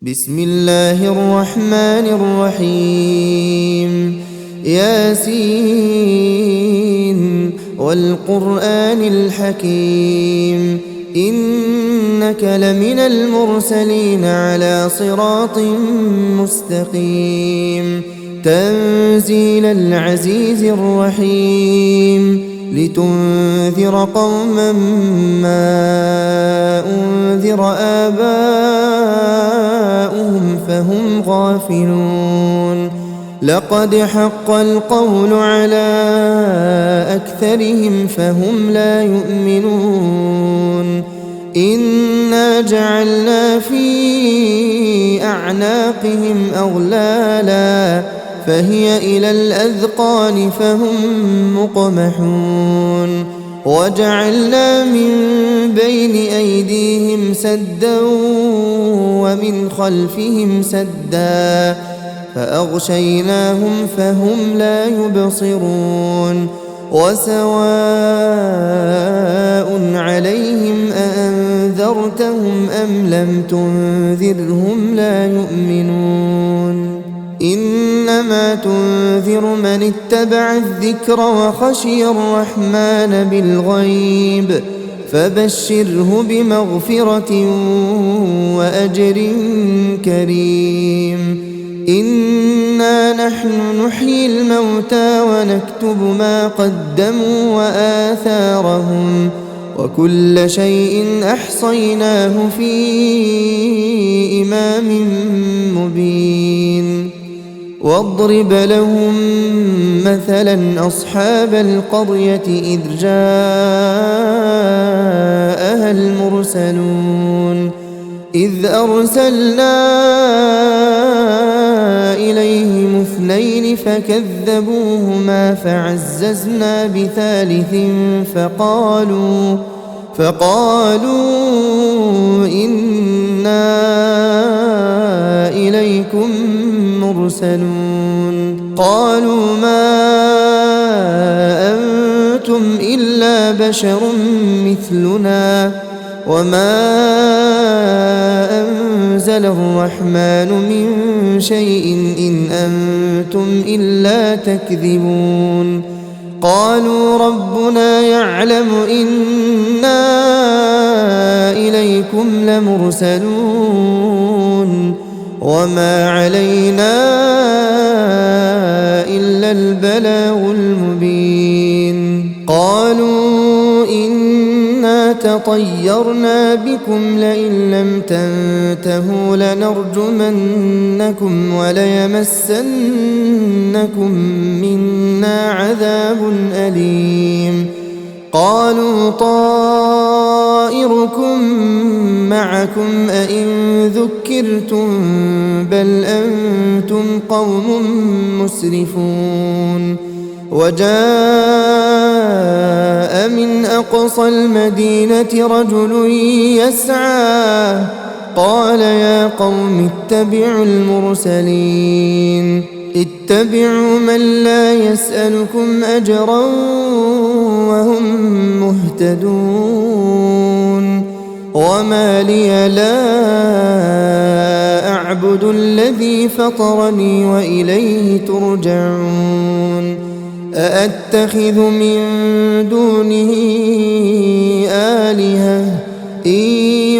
بسم الله الرحمن الرحيم ياسين والقرآن الحكيم إنك لمن المرسلين على صراط مستقيم تنزيل العزيز الرحيم لتنذر قوما ما أنذر آباؤهم فهم غافلون لقد حق القول على أكثرهم فهم لا يؤمنون إنا جعلنا في أعناقهم أغلالا فهي إلى الأذقان فهم مقمحون وجعلنا من بين أيديهم سدا ومن خلفهم سدا فأغشيناهم فهم لا يبصرون وسواء عليهم أأنذرتهم أم لم تنذرهم لا يؤمنون إنما تنذر من اتبع الذكر وخشي الرحمن بالغيب فبشره بمغفرة وأجر كريم إنا نحن نحيي الموتى ونكتب ما قدموا وآثارهم وكل شيء أحصيناه في إمام مبين واضرب لهم مثلا أصحاب القرية إذ جاءها المرسلون إذ أرسلنا إليهم اثنين فكذبوهما فعززنا بثالث فقالوا إنا إليكم مرسلون قالوا ما أنتم إلا بشر مثلنا وما أنزل الرحمن من شيء إن أنتم إلا تكذبون قالوا ربنا يعلم إنا إليكم لمرسلون وما علينا إلا البلاغ المبين قالوا إنا تطيرنا بكم لئن لم تنتهوا لنرجمنكم وليمسنكم منا عذاب أليم قالوا طائركم معكم أئن ذكرتم بل أنتم قوم مسرفون وجاء من أقصى المدينة رجل يسعى قال يا قوم اتبعوا المرسلين اتبعوا من لا يسألكم أجرا وهم مهتدون وما لي لا أعبد الذي فطرني وإليه ترجعون أأتخذ من دونه آلهة إن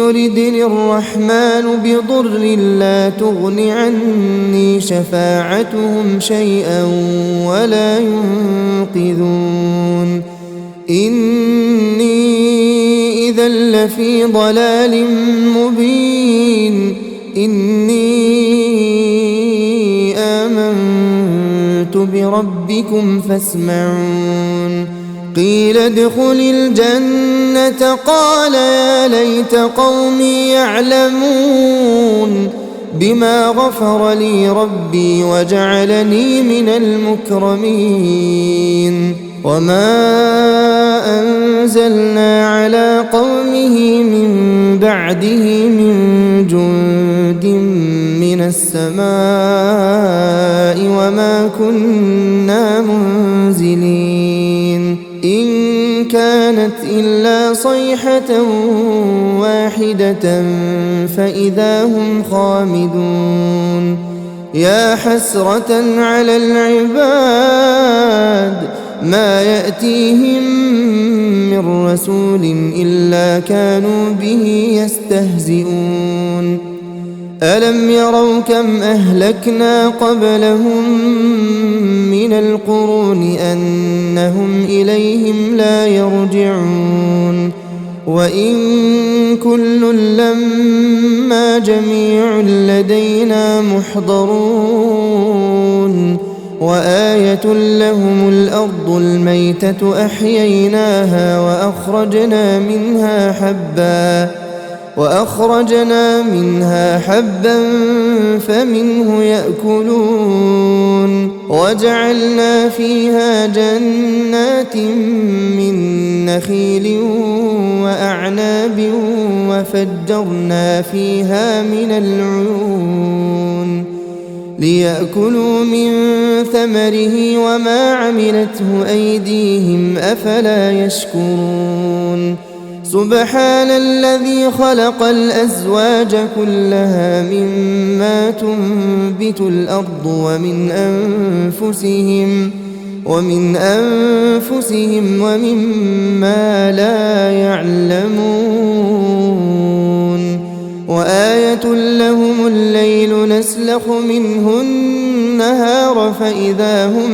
يردني الرحمن بضر لا تغن عني شفاعتهم شيئا ولا ينقذون إني إذا لفي ضلال مبين إني آمنت بربكم فاسمعون قيل ادخل الجنة قال يا ليت قومي يعلمون بما غفر لي ربي وجعلني من المكرمين وما أنزلنا على قومه من بعده من جند من السماء وما كنا منزلين إن كانت إلا صيحة واحدة فإذا هم خامدون يا حسرة على العباد ما يأتيهم من رسول إلا كانوا به يستهزئون ألم يروا كم أهلكنا قبلهم من القرون أنهم إليهم لا يرجعون وإن كل لما جميع لدينا محضرون وآية لهم الأرض الميتة أحييناها وأخرجنا منها حبا فمنه يأكلون وجعلنا فيها جنات من نخيل وأعناب وفجرنا فيها من العيون ليأكلوا من ثمره وما عملته أيديهم أفلا يشكرون سبحان الذي خلق الأزواج كلها مما تنبت الأرض ومن أنفسهم ومما لا يعلمون وآية لهم الليل نسلخ منه النهار فإذا هم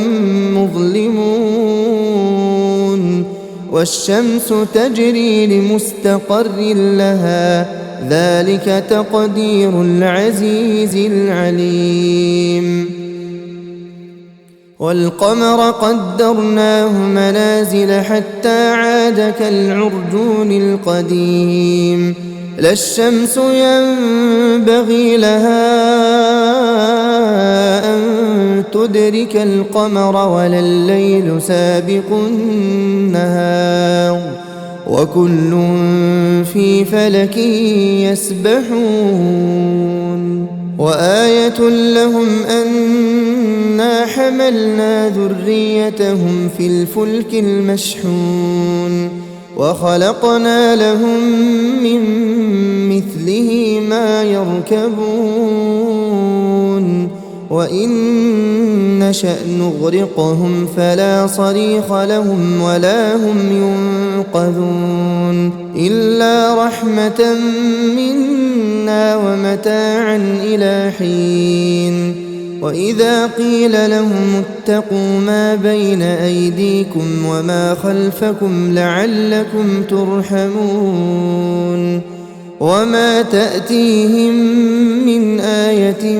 مظلمون والشمس تجري لمستقر لها ذلك تقدير العزيز العليم والقمر قدرناه منازل حتى عاد كالعرجون القديم لا الشمس ينبغي لها أن تدرك القمر ولا الليل سابق النهار وكل في فلك يسبحون وآية لهم أنا حملنا ذريتهم في الفلك المشحون وخلقنا لهم من مثله ما يركبون وإن نشأ نغرقهم فلا صريخ لهم ولا هم ينقذون إلا رحمة منا ومتاعا إلى حين وإذا قيل لهم اتقوا ما بين أيديكم وما خلفكم لعلكم ترحمون وما تأتيهم من آية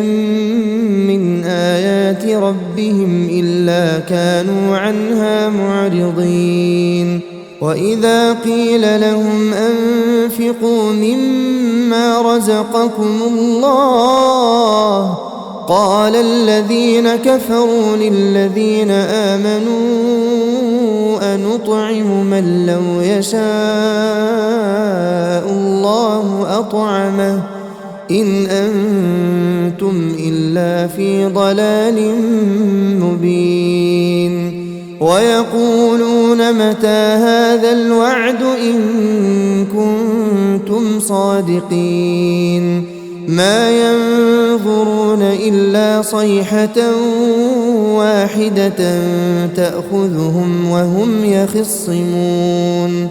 من آيات ربهم إلا كانوا عنها معرضين وإذا قيل لهم أنفقوا مما رزقكم الله قال الذين كفروا للذين آمنوا أنطعم من لو يشاء الله أطعمه إن أنتم إلا في ضلال مبين ويقولون متى هذا الوعد إن كنتم صادقين ما ينظرون إلا صيحة واحدة تأخذهم وهم يخصمون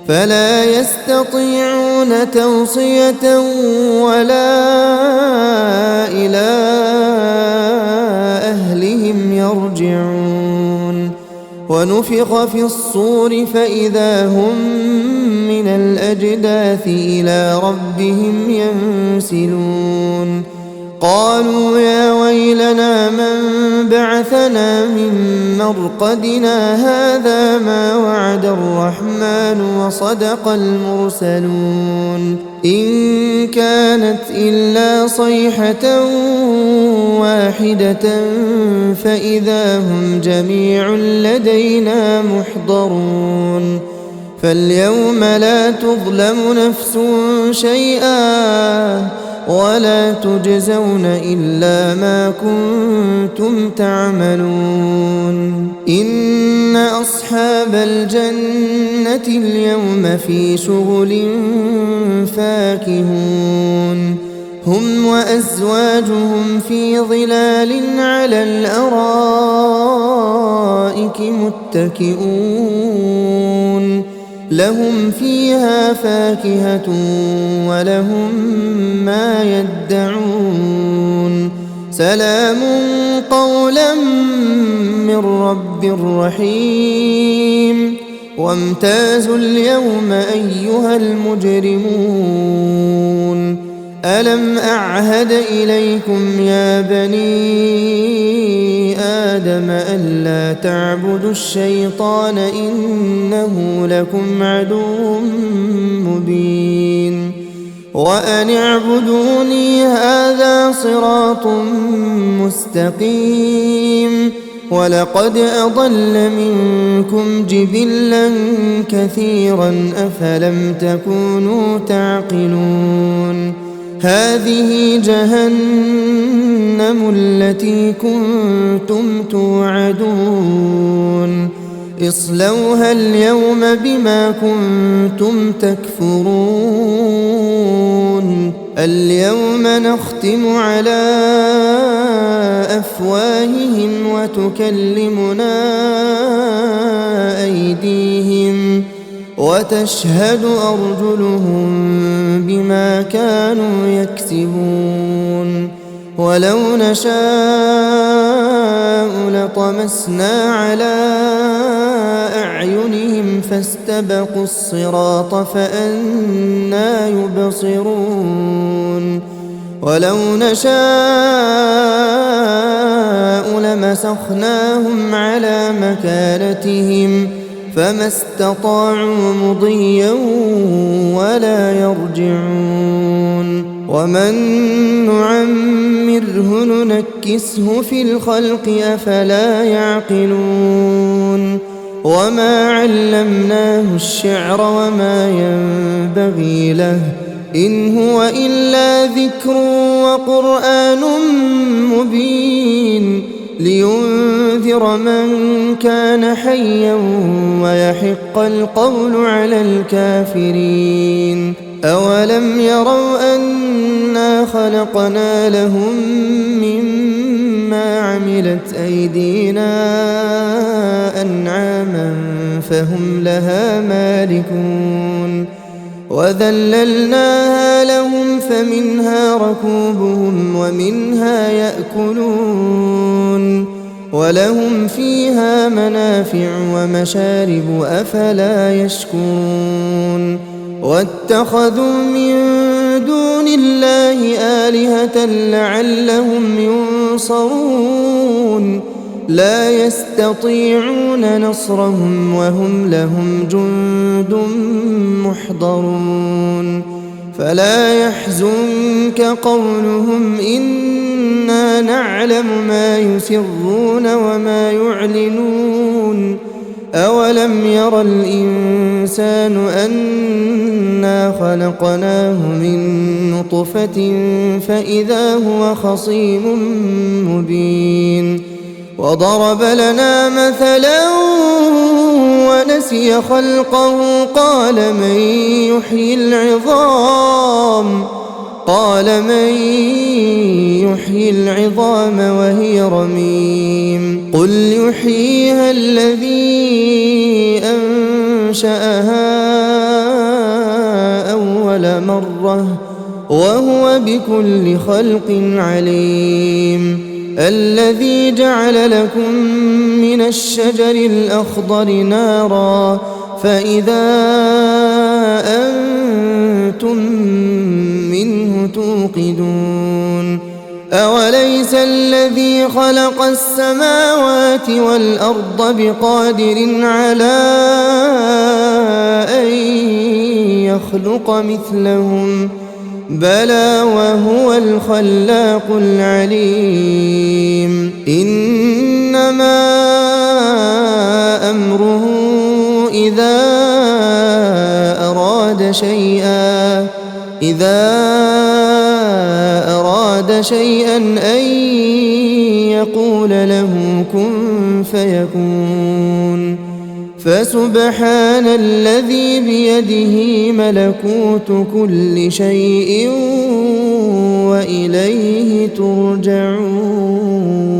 فلا يستطيعون توصية ولا إلى أهلهم يرجعون ونفخ في الصور فإذا هم من الأجداث إلى ربهم ينسلون قالوا يا ويلنا من بعثنا من مرقدنا هذا ما وعد الرحمن وصدق المرسلون إن كانت إلا صيحة واحدة فإذا هم جميع لدينا محضرون فاليوم لا تظلم نفس شيئا ولا تجزون إلا ما كنتم تعملون إن أصحاب الجنة اليوم في شغل فاكهون هم وأزواجهم في ظلال على الأرائك متكئون لهم فيها فاكهة ولهم ما يدعون سلام قولا من رب رحيم وامتازوا اليوم أيها المجرمون ألم أعهد إليكم يا بني آدم ألا تعبدوا الشيطان إنه لكم عدو مبين وأن اعبدوني هذا صراط مستقيم ولقد أضل منكم جبلا كثيرا أفلم تكونوا تعقلون هذه جهنم التي كنتم توعدون اصلوها اليوم بما كنتم تكفرون اليوم نختم على أفواههم وتكلمنا أيديهم وتشهد أرجلهم بما كانوا يكسبون ولو نشاء لطمسنا على أعينهم فاستبقوا الصراط فأنى يبصرون ولو نشاء لمسخناهم على مكانتهم فما استطاعوا مضيا ولا يرجعون ومن نعمره ننكسه في الخلق أفلا يعقلون وما علمناه الشعر وما ينبغي له إن هو إلا ذكر وقرآن مبين لينذر من كان حيا ويحق القول على الكافرين أولم يروا أنا خلقنا لهم مما عملت أيدينا أنعاما فهم لها مالكون وذللناها لهم فمنها ركوبهم ومنها يأكلون ولهم فيها منافع ومشارب أفلا يشكرون واتخذوا من دون الله آلهة لعلهم ينصرون لا يستطيعون نصرهم وهم لهم جند محضرون فلا يحزنك قولهم إنا نعلم ما يسرون وما يعلنون أولم ير الإنسان أنا خلقناه من نطفة فإذا هو خصيم مبين وضرب لنا مثلا ونسي خلقه قال من يحيي العظام وهي رميم قل يحييها الذي أنشأها أول مرة وهو بكل خلق عليم الذي جعل لكم من الشجر الأخضر نارا فإذا أنتم منه توقدون أوليس الذي خلق السماوات والأرض بقادر على أن يخلق مثلهم بلى وهو الخلاق العليم إنما أمره إذا أراد أراد شيئا أن يقول له كن فيكون فسبحان الذي بيده ملكوت كل شيء وإليه ترجعون